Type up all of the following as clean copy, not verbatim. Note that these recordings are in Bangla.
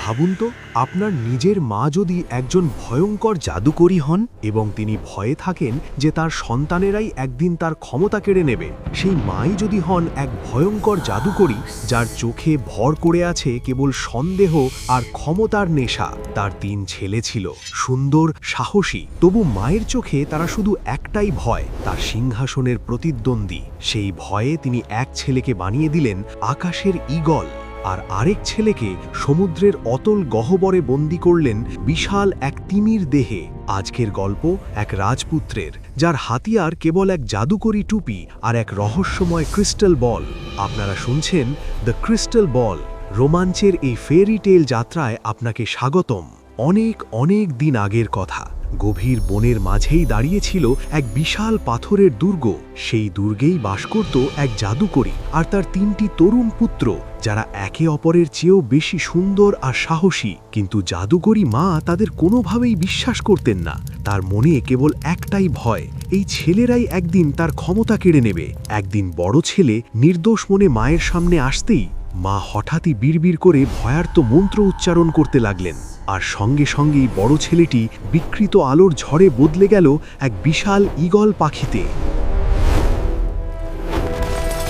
ভাবুন তো, আপনার নিজের মা যদি একজন ভয়ঙ্কর জাদুকরী হন এবং তিনি ভয়ে থাকেন যে তার সন্তানেরাই একদিন তার ক্ষমতা কেড়ে নেবে, সেই মাই যদি হন এক ভয়ঙ্কর জাদুকরী যার চোখে ভর করে আছে কেবল সন্দেহ আর ক্ষমতার নেশা। তার 3 ছেলে ছিল, সুন্দর, সাহসী, তবু মায়ের চোখে তারা শুধু একটাই ভয়, তার সিংহাসনের প্রতিদ্বন্দ্বী। সেই ভয়ে তিনি এক ছেলেকে বানিয়ে দিলেন আকাশের ঈগল, আর আরেক ছেলেকে সমুদ্রের অতল গহ্বরে বন্দী করলেন বিশাল এক তিমির দেহে। আজকের গল্প এক রাজপুত্রের, যার হাতিয়ার কেবল এক জাদুকরী টুপি আর এক রহস্যময় ক্রিস্টাল বল। আপনারা শুনছেন দ্য ক্রিস্টাল বল। রোমাঞ্চের এই ফেয়ারি টেল যাত্রায় আপনাকে স্বাগতম। অনেক অনেক দিন আগের কথা, গভীর বনের মাঝেই দাঁড়িয়েছিল এক বিশাল পাথরের দুর্গ। সেই দুর্গেই বাস করত এক জাদুকরী আর তার 3টি তরুণ পুত্র, যারা একে অপরের চেয়েও বেশি সুন্দর আর সাহসী। কিন্তু জাদুকরী মা তাদের কোনোভাবেই বিশ্বাস করতেন না। তার মনে কেবল একটাই ভয়, এই ছেলেরাই একদিন তার ক্ষমতা কেড়ে নেবে। একদিন বড় ছেলে নির্দোষ মনে মায়ের সামনে আসতেই মা হঠাৎই বিড়বিড় করে ভয়ার্ত মন্ত্র উচ্চারণ করতে লাগলেন, আর সঙ্গে সঙ্গেই বড় ছেলেটি বিকৃত আলোর ঝড়ে বদলে গেল এক বিশাল ঈগল পাখিতে।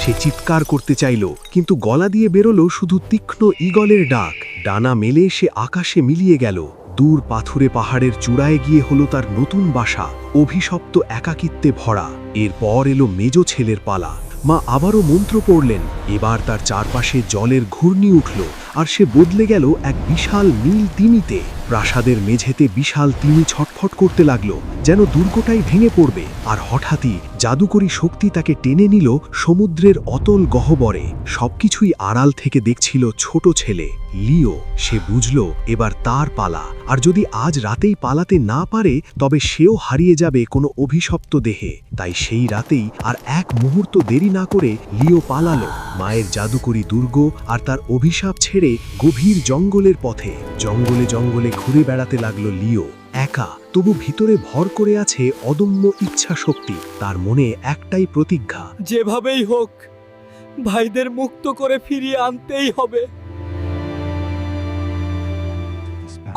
সে চিৎকার করতে চাইল, কিন্তু গলা দিয়ে বেরোলো শুধু তীক্ষ্ণ ঈগলের ডাক। ডানা মেলে সে আকাশে মিলিয়ে গেল। দূর পাথুরে পাহাড়ের চূড়ায় গিয়ে হলো তার নতুন বাসা, অভিশপ্ত একাকিত্বে ভরা। এরপর এলো মেজ ছেলের পালা। মা আবারও মন্ত্র পড়লেন। এবার তার চারপাশে জলের ঘূর্ণি উঠল, আর সে বদলে গেল এক বিশাল নীল তিমিতে। প্রাসাদের মেঝেতে বিশাল তিমি ছটফট করতে লাগলো, যেন দুর্গটাই ভেঙে পড়বে। আর হঠাৎই জাদুকরী শক্তি তাকে টেনে নিল সমুদ্রের অতল গহ্বরে। সবকিছুই আড়াল থেকে দেখছিল ছোট ছেলে লিও। সে বুঝল এবার তার পালা, আর যদি আজ রাতেই পালাতে না পারে তবে সেও হারিয়ে যাবে কোনো অভিশপ্ত দেহে। তাই সেই রাতেই আর এক মুহূর্ত দেরি না করে লিও পালালো মায়ের জাদুকরী দুর্গ আর তার অভিশাপ ছেড়ে গভীর জঙ্গলের পথে। জঙ্গলে জঙ্গলে ঘুরে বেড়াতে লাগলো লিও, একা, তবু ভিতরে ভর করে আছে অদম্য ইচ্ছা শক্তি। তার মনে একটাই প্রতিজ্ঞা, যেভাবেই হোক ভাইদের মুক্ত করে ফিরিয়ে আনতেই হবে।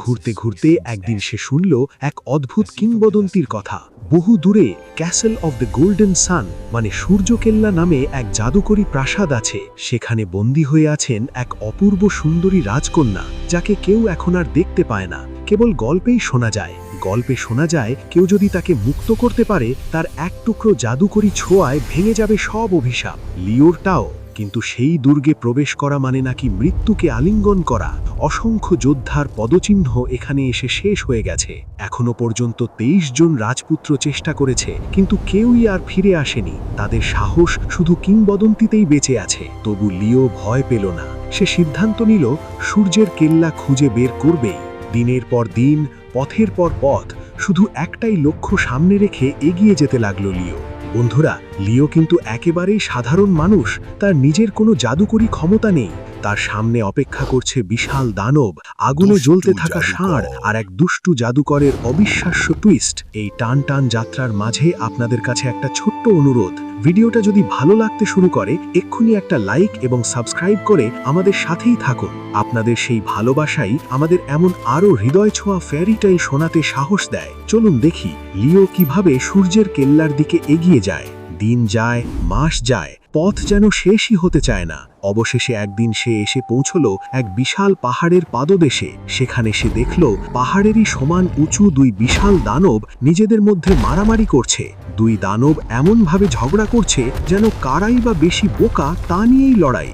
ঘুরতে ঘুরতে একদিন সে শুনল এক অদ্ভুত কিংবদন্তির কথা। বহু দূরে ক্যাসেল অফ দ্য গোল্ডেন সান, মানে সূর্যকেল্লা নামে এক জাদুকরী প্রাসাদ আছে। সেখানে বন্দী হয়ে আছেন এক অপূর্ব সুন্দরী রাজকন্যা, যাকে কেউ এখন আর দেখতে পায় না, কেবল গল্পেই শোনা যায়। গল্পে শোনা যায় কেউ যদি তাকে মুক্ত করতে পারে, তার এক টুকরো জাদুকরী ছোঁয়ায় ভেঙে যাবে সব অভিশাপ, লিওরটাও। কিন্তু সেই দুর্গে প্রবেশ করা মানে নাকি মৃত্যুকে আলিঙ্গন করা। অসংখ্য যোদ্ধার পদচিহ্ন এখানে এসে শেষ হয়ে গেছে। এখনো পর্যন্ত 23 জন রাজপুত্র চেষ্টা করেছে, কিন্তু কেউই আর ফিরে আসেনি। তাদের সাহস শুধু কিংবদন্তিতেই বেঁচে আছে। তবু লিও ভয় পেল না। সে সিদ্ধান্ত নিল সূর্যের কেল্লা খুঁজে বের করবেই। দিনের পর দিন, পথের পর পথ, শুধু একটাই লক্ষ্য সামনে রেখে এগিয়ে যেতে লাগলো লিও। বন্ধুরা, লিও কিন্তু একেবারেই সাধারণ মানুষ। তার নিজের কোনো জাদুকরী ক্ষমতা নেই। তার সামনে অপেক্ষা করছে বিশাল দানব, আগুনে জ্বলতে থাকা ষাঁড় আর এক দুষ্টু জাদুকরের অবিশ্বাস্য টুইস্ট। এই টান টান যাত্রার মাঝে আপনাদের কাছে একটা ছোট্ট অনুরোধ, ভিডিওটা যদি ভালো লাগতে শুরু করে এক্ষুনি একটা লাইক এবং সাবস্ক্রাইব করে আমাদের সাথেই থাকুন। আপনাদের সেই ভালোবাসাই আমাদের এমন আরও হৃদয় ছোঁয়া ফেয়ারি টেল শোনাতে সাহস দেয়। চলুন দেখি লিও কিভাবে সূর্যের কেল্লার দিকে এগিয়ে যায়। দিন যায়, মাস যায়, পথ যেন শেষই হতে চায় না। অবশেষে একদিন সে এসে পৌঁছলো এক বিশাল পাহাড়ের পাদদেশে। সেখানে সে দেখল পাহাড়েরই সমান উঁচু 2 বিশাল দানব নিজেদের মধ্যে মারামারি করছে। 2 দানব এমনভাবে ঝগড়া করছে যেন কারাই বা বেশি বোকা তা নিয়েই লড়াই।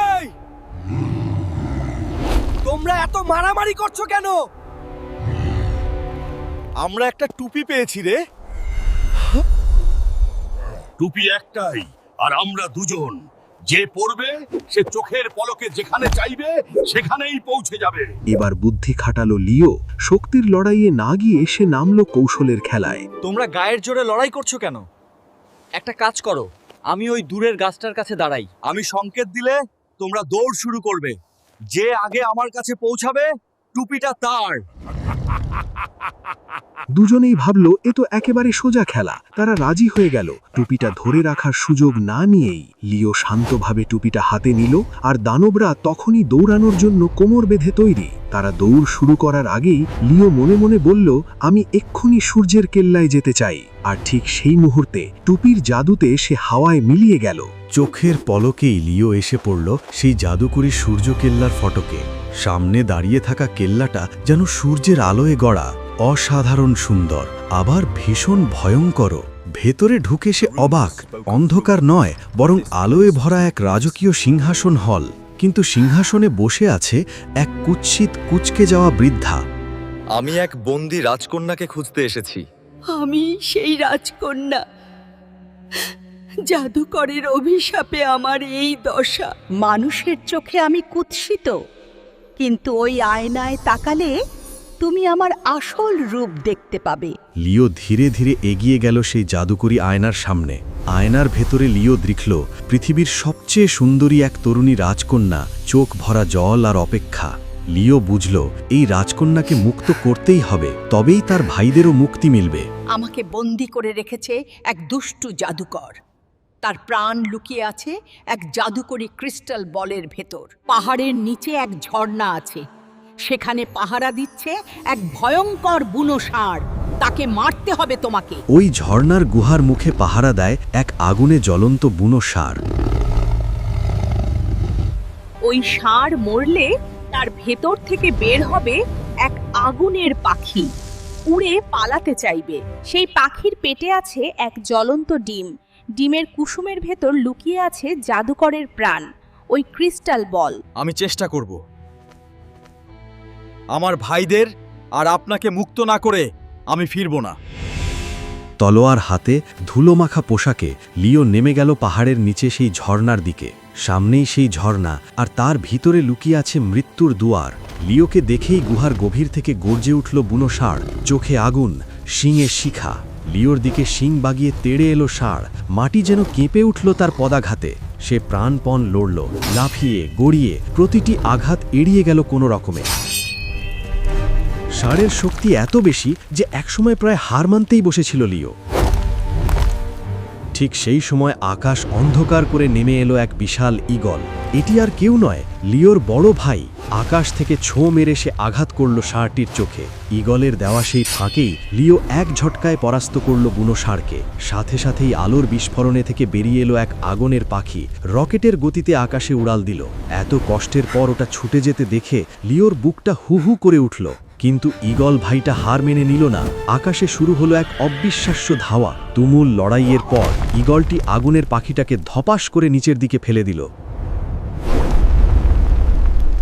এই! তোমরা এত মারামারি করছো কেন? আমরা একটা টুপি পেয়েছি রে। টুপি একটাই, আর আমরা 2 জন। যে পড়বে সে চোখের পলকে যেখানে চাইবে সেখানেই পৌঁছে যাবে। এবার বুদ্ধি খাটালো লিও। শক্তির লড়াইয়ে না গিয়ে সে নামলো কৌশলের খেলায়। তোমরা গায়ের জোরে লড়াই করছো কেন? একটা কাজ করো, আমি ওই দূরের গাছটার কাছে দাঁড়াই। আমি সংকেত দিলে তোমরা দৌড় শুরু করবে। যে আগে আমার কাছে পৌঁছাবে টুপিটা তার। দুজনেই ভাবল এ তো একেবারে সোজা খেলা। তারা রাজি হয়ে গেল। টুপিটা ধরে রাখার সুযোগ না নিয়েই লিও শান্তভাবে টুপিটা হাতে নিল, আর দানবরা তখনই দৌড়ানোর জন্য কোমর বেঁধে তৈরি। তারা দৌড় শুরু করার আগেই লিও মনে মনে বলল, আমি এক্ষুনি সূর্যের কেল্লায় যেতে চাই। আর ঠিক সেই মুহূর্তে টুপির জাদুতে সে হাওয়ায় মিলিয়ে গেল। চোখের পলকেই লিও এসে পড়ল সেই জাদুকরী সূর্য কেল্লার ফটকে। সামনে দাঁড়িয়ে থাকা কেল্লাটা যেন সূর্যের আলোয় গড়া, অসাধারণ সুন্দর, আবার ভীষণ ভয়ঙ্কর। ভেতরে ঢুকে সে অবাক। অন্ধকার নয়, বরং আলোয় ভরা এক রাজকীয় সিংহাসন হল। কিন্তু সিংহাসনে বসে আছে এক কুৎসিত কুঁচকে যাওয়া বৃদ্ধা। আমি এক বন্দি রাজকন্যাকে খুঁজতে এসেছি। আমি সেই রাজকন্যা। জাদুকরের অভিশাপে আমার এই দশা। মানুষের চোখে আমি কুৎসিত, কিন্তু ওই আয়নায় তাকালে তুমি আমার আসল রূপ দেখতে পাবে। লিও ধীরে ধীরে এগিয়ে গেল সেই জাদুকরী আয়নার সামনে। আয়নার ভেতরে লিও দেখল পৃথিবীর সবচেয়ে সুন্দরী এক তরুণী রাজকন্যা, চোখ ভরা জল আর অপেক্ষা। লিও বুঝল এই রাজকন্যাকে মুক্ত করতেই হবে, তবেই তার ভাইদেরও মুক্তি মিলবে। আমাকে বন্দি করে রেখেছে এক দুষ্টু জাদুকর। তার প্রাণ লুকিয়ে আছে এক জাদুকরী ক্রিস্টাল বলের ভেতর। পাহাড়ের নিচে এক ঝর্ণা আছে, সেখানে পাহারা দিচ্ছে এক ভয়ঙ্কর বুনো ষাঁড়। তাকে মারতে হবে তোমাকে। ওই ঝর্ণার গুহার মুখে পাহারা দেয় এক আগুনে জ্বলন্ত বুনো ষাঁড়। ওই ষাঁড় মরলে তার ভেতর থেকে বের হবে এক আগুনের পাখি, উড়ে পালাতে চাইবে। সেই পাখির পেটে আছে এক জ্বলন্ত ডিম। ডিমের কুসুমের ভেতর লুকিয়ে আছে জাদুকরের প্রাণ, ওই ক্রিস্টাল বল। আমি চেষ্টা করব আমার ভাইদের আর আপনাকে মুক্ত না করে আমি ফিরব না। তলোয়ার হাতে, ধুলোমাখা পোশাকে লিও নেমে গেল পাহাড়ের নিচে সেই ঝর্ণার দিকে। সামনেই সেই ঝর্ণা, আর তার ভিতরে লুকিয়ে আছে মৃত্যুর দুয়ার। লিওকে দেখেই গুহার গভীর থেকে গর্জে উঠল বুনো ষাঁড়, চোখে আগুন, শিঙে শিখা। লিওর দিকে শিং বাগিয়ে তেড়ে এলো ষাঁড়। মাটি যেন কেঁপে উঠল তার পদাঘাতে। সে প্রাণপণ লড়ল, লাফিয়ে গড়িয়ে প্রতিটি আঘাত এড়িয়ে গেল কোনো রকমে। ষাঁড়ের শক্তি এত বেশি যে একসময় প্রায় হার মানতেই বসেছিল লিও। ঠিক সেই সময় আকাশ অন্ধকার করে নেমে এলো এক বিশাল ঈগল। এটি আর কেউ নয়, লিওর বড় ভাই। আকাশ থেকে ছোঁ মেরে সে আঘাত করল ষাঁড়টির চোখে। ঈগলের দেওয়া সেই ফাঁকেই লিও এক ঝটকায় পরাস্ত করল বুনো ষাঁড়কে। সাথে সাথেই আলোর বিস্ফোরণে থেকে বেরিয়ে এলো এক আগুনের পাখি, রকেটের গতিতে আকাশে উড়াল দিল। এত কষ্টের পর ওটা ছুটে যেতে দেখে লিওর বুকটা হু হু করে উঠল। কিন্তু ঈগল ভাইটা হার মেনে নিল না। আকাশে শুরু হলো এক অবিশ্বাস্য ধাওয়া। তুমুল লড়াইয়ের পর ঈগলটি আগুনের পাখিটাকে ধপাস করে নিচের দিকে ফেলে দিল।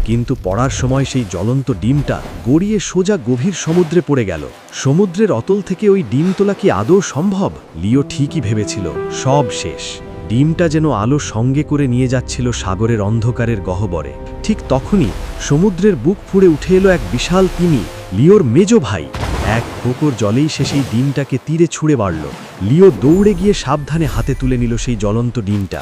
কিন্তু পড়ার সময় সেই জ্বলন্ত ডিমটা গড়িয়ে সোজা গভীর সমুদ্রে পড়ে গেল। সমুদ্রের অতল থেকে ওই ডিম তোলা কি আদৌ সম্ভব? লিও ঠিকই ভেবেছিল সব শেষ। ডিমটা যেন আলো সঙ্গে করে নিয়ে যাচ্ছিল সাগরের অন্ধকারের গহ্বরে। ঠিক তখনই সমুদ্রের বুক ফুঁড়ে উঠে এলো এক বিশাল তিমি, লিওর মেজো ভাই। এক ফোঁকর জলেই সে সেই ডিমটাকে তীরে ছুঁড়ে মারল। লিও দৌড়ে গিয়ে সাবধানে হাতে তুলে নিল সেই জ্বলন্ত ডিমটা।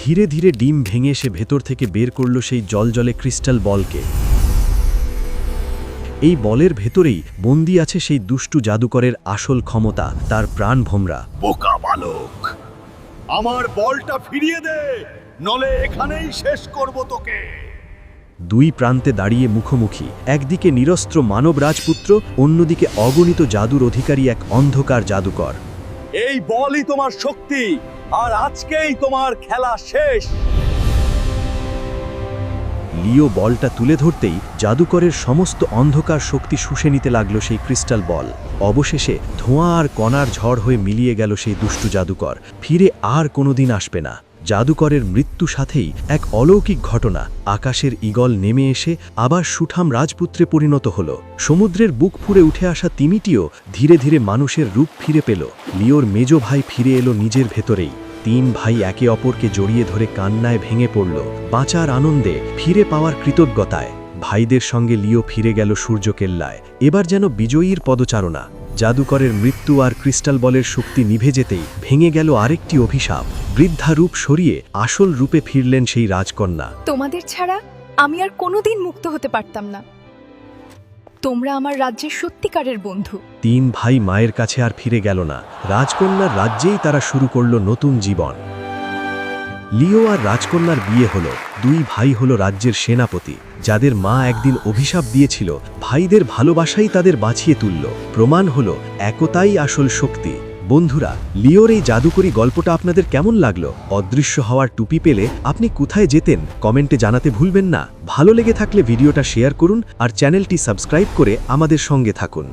ধীরে ধীরে ডিম ভেঙে সে ভেতর থেকে বের করল সেই জলজলে ক্রিস্টাল বলকে। এই বলের ভেতরেই বন্দী আছে সেই দুষ্টু জাদুকরের আসল ক্ষমতা, তার প্রাণভোমরা। বোকা বালক, আমার বলটা ফিরিয়ে দে, নলে এখানেই শেষ করব তোকে। দুই প্রান্তে দাঁড়িয়ে মুখোমুখি, একদিকে নিরস্ত্র মানব রাজপুত্র, অন্যদিকে অগণিত জাদুর অধিকারী এক অন্ধকার জাদুকর। এই বলই তোমার শক্তি, আর আজকেই তোমার খেলা শেষ। লিও বলটা তুলে ধরতেই জাদুকরের সমস্ত অন্ধকার শক্তি শুষে নিতে লাগলো সেই ক্রিস্টাল বল। অবশেষে ধোঁয়া আর কণার ঝড় হয়ে মিলিয়ে গেল সেই দুষ্টু জাদুকর। ফিরে আর কোনোদিন আসবে না। জাদুকরের মৃত্যু সাথেই এক অলৌকিক ঘটনা। আকাশের ঈগল নেমে এসে আবার সুঠাম রাজপুত্রে পরিণত হল। সমুদ্রের বুক ফুঁড়ে উঠে আসা তিমিটিও ধীরে ধীরে মানুষের রূপ ফিরে পেল। লিওর মেজো ভাই ফিরে এলো নিজের ভেতরেই। তিন ভাই একে অপরকে জড়িয়ে ধরে কান্নায় ভেঙে পড়ল, বাঁচার আনন্দে, ফিরে পাওয়ার কৃতজ্ঞতায়। ভাইদের সঙ্গে লিও ফিরে গেল সূর্যকেল্লায়। এবার যেন বিজয়ীর পদচারণা। জাদুকরের মৃত্যু আর ক্রিস্টাল বলের শক্তি নিভে যেতেই ভেঙে গেল আরেকটি অভিশাপ। বৃদ্ধা রূপ সরিয়ে আসল রূপে ফিরলেন সেই রাজকন্যা। তোমাদের ছাড়া আমি আর কোনোদিন মুক্ত হতে পারতাম না। তোমরা আমার রাজ্যের সত্যিকারের বন্ধু। 3 ভাই মায়ের কাছে আর ফিরে গেল না। রাজকন্যার রাজ্যেই তারা শুরু করল নতুন জীবন। লিও আর রাজকন্যার বিয়ে হলো। 2 ভাই হলো রাজ্যের সেনাপতি, যাদের মা একদিন অভিশাপ দিয়েছিল। ভাইদের ভালোবাসাই তাদের বাঁচিয়ে তুলল। প্রমাণ হলো একতাই আসল শক্তি। বন্ধুরা, লিওর এই জাদুকরি গল্পটা আপনাদের কেমন লাগলো? অদৃশ্য হওয়ার টুপি পেলে আপনি কোথায় যেতেন কমেন্টে জানাতে ভুলবেন না। ভালো লেগে থাকলে ভিডিওটা শেয়ার করুন আর চ্যানেলটি সাবস্ক্রাইব করে আমাদের সঙ্গে থাকুন।